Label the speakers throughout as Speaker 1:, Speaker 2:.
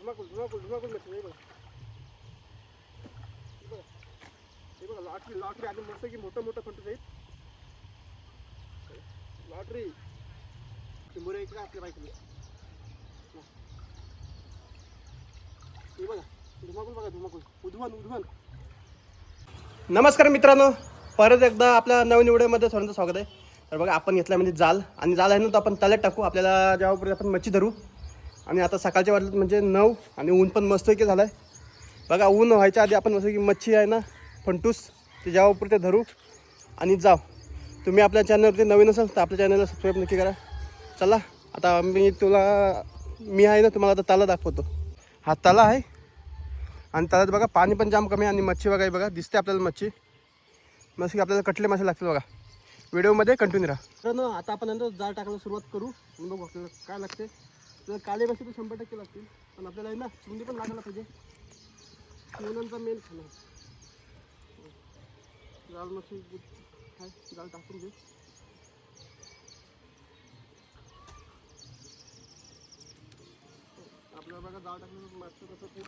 Speaker 1: धुमाकूळ धुमाकूळ धुमाकूळ मच्छी हे बघा हे बघा लॉटरी लॉटरी आणि मस्त की मोठं मोठं फंटूस आहेत लॉटरी चिंबोरे इकडे आपल्या बाईकडे हे बघा धुमाकूळ बघा धुमाकूळ उधवन उधवन. नमस्कार मित्रांनो, परत एकदा आपल्या नवीन व्हिडिओमध्ये सर्वांचं स्वागत आहे. तर बघा आपण घेतला म्हणजे जाल आणि जाल आहे ना तो आपण तळ्यात टाकू. आपल्याला जेव्हापर्यंत आपण मच्छी धरू आणि आता सकाळच्या वाजल्यात म्हणजे 9 आणि ऊन पण मस्त की झालं आहे बघा. ऊन व्हायच्या आधी आपण मस्त की मच्छी आहे ना फंटूस ते जेव्हापुरते धरू आणि जाऊ. तुम्ही आपल्या चॅनलवरती नवीन असाल तर आपल्या चॅनलला सबस्क्राईब नक्की करा. चला आता मी आहे ना तुम्हाला आता तला दाखवतो. हा तला आहे आणि तलात बघा पाणी पण जाम कमी आहे आणि मच्छी बघा बघा दिसते आपल्याला मच्छी मस्त की आपल्याला कटले मासे लागतील बघा. व्हिडिओमध्ये कंटिन्यू राहा. तर आता आपण नंतर जाळ टाकायला सुरुवात करू आणि बघू आपल्याला काय लागते. तर काळे मासे तर 100% लागतील पण आपल्याला आहे ना चिंदी पण लागायला पाहिजे. चिंगण्यांचा मेन खाणं जाळ मच्छी काय जाळ टाकून घेऊ. आपल्याला बघा जाळ टाकलं मस्त कसं ते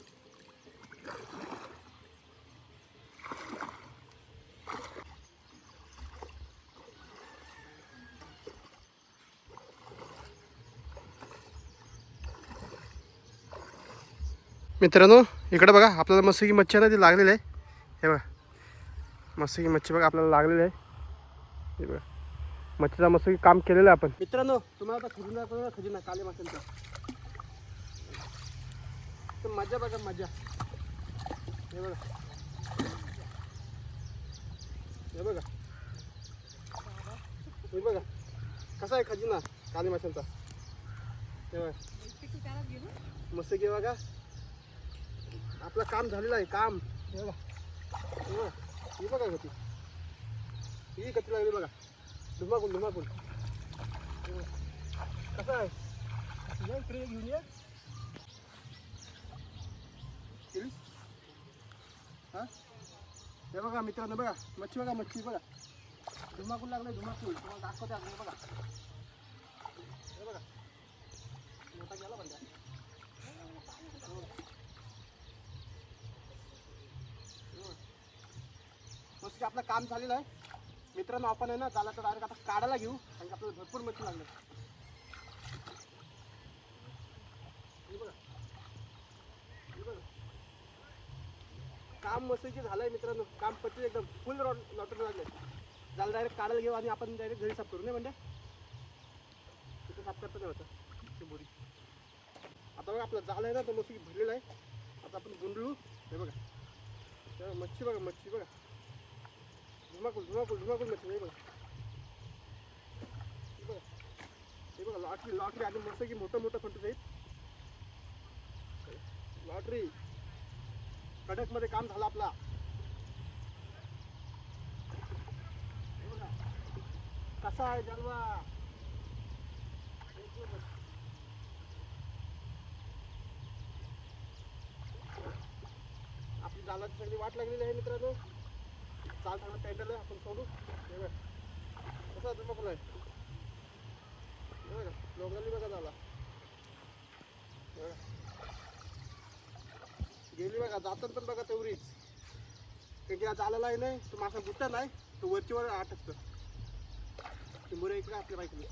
Speaker 1: मित्रांनो इकडे बघा आपल्याला मस्त की मच्छी आहे ना ती लागलेली आहे. हे बघा मस्त की मच्छी बघा आपल्याला लागलेली आहे. हे बघा मच्छीचा मस्त की काम केलेलं आहे आपण. मित्रांनो तुम्हाला आता खजिना दाखवतो ना, खजिना काले माशांचा. तर मजा बघा मजा. हे बघा हे बघा हे बघा कसा आहे खजिना काले माशांचा. हे बघा मस्त की बघा आपलं काम झालेलं आहे काम. हे बघा ही बघा कधी ही कधी लागली बघा धुमाकूळ धुमाकूळ कसं आहे इकडे घेऊन ये हां. हे बघा मित्रांनो बघा मच्छी बघा मच्छी बघा धुमाकूळ लागलाय धुमाकूळ तुम्हाला दाखवते आपण. बघा हे बघा मोठा गेला पण त्या मस्त आपलं काम झालेलं आहे. मित्रांनो आपण आहे ना त्याला तर डायरेक्ट आता काढायला घेऊ आणि आपल्याला भरपूर मच्छी लागले. काम मस्त झालंय मित्रांनो काम पटलं एकदम फुल लॉटरी लागले. त्याला डायरेक्ट काढायला घेऊ आणि आपण डायरेक्ट घरी साफ करू नाही म्हणजे तिथं साफ करता नाही होतं बोरी. आता बघा आपलं जाल आहे ना तो मस्त भरलेला आहे. आता आपण गुंडळू. हे बघा मच्छी बघा मच्छी बघा धुमाकूळ धुमाकूळ धुमाकूळ मच्छी. हे बघा हे बघा लॉटरी लॉटरी आणि मस्त की मोठं मोठं फंटूस आहेत लॉटरी. कडक मध्ये काम झालं आपला. कसा आहे जलवा आपली जालाची सगळी वाट लागलेली आहे मित्रांनो. चाल चांगला पॅन्डल आहे आपण सोडू. हे बघा कसा धुमाकूळ आहे बघा लोकांनी बघा झाला गेली बघा जातात पण बघा तेवढीच कारण की चालायला आहे नाही तो मासा गुट्टा नाही तो वरचीवर अटकतं. चिंबोरे इकडे आपल्या बाईकडे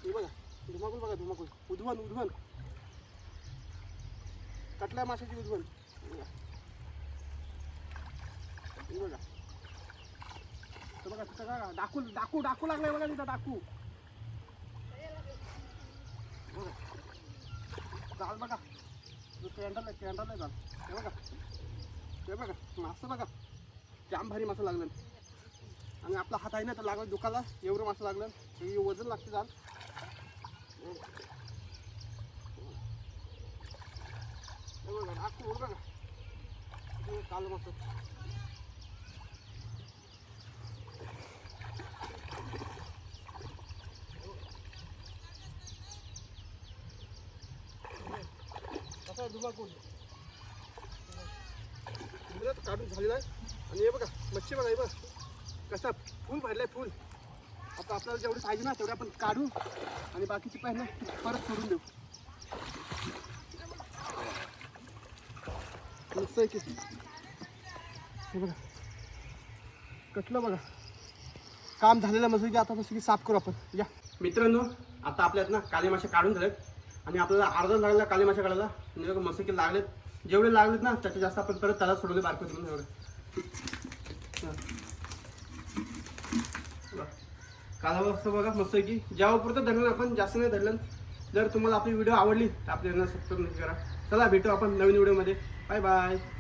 Speaker 1: हे बघा धुमाकूळ बघा धुमाकूळ उधवन उधवन कटल्या माशाची उधवन. हे बघा तर बघा तिथं का डाकू डाकू डाकू लागलाय बघा तिथं डाकू. बघा जाल बघा कॅन्डल आहे जाल. हे बघा हे बघा मासं बघा जाम भारी मासं लागलं आणि आपला हात आहे ना तर लागलं दुखाला एवढं मासं लागलं. हे वजन लागते जाल. हे बघा डाकू बघा काल मासं. धुमाकूळ काढून झालेला आहे आणि हे बघा मच्छी बघा हे बघा कसा फुल भरलाय फुल. आता आपल्याला जेवढे पाहिजे ना तेवढे आपण काढू आणि बाकीचे पाहिजे ना परत सोडून देऊ. मस्त आहे की हे बघा कटलं बघा. काम झालेलं मस्त की आता मस्त की साफ करू आपण. या मित्रांनो आता आपल्यात ना काळे मासे काढून झालेत आणि आपल्याला अर्धा लागला काळे मासे काढायला. म्हणजे मस्त की लागलेत, जेवढे लागलेत ना त्याच्या जास्त आपण परत त्याला सोडवले बारकं करून एवढं. काला असं बघा मस्त की जेव्हापुरतं धरलं आपण, जास्त नाही धरलं. जर तुम्हाला आपली व्हिडिओ आवडली तर आपल्या सबस्क्राईब नक्की करा. चला भेटू आपण नवीन व्हिडिओमध्ये. Bye bye.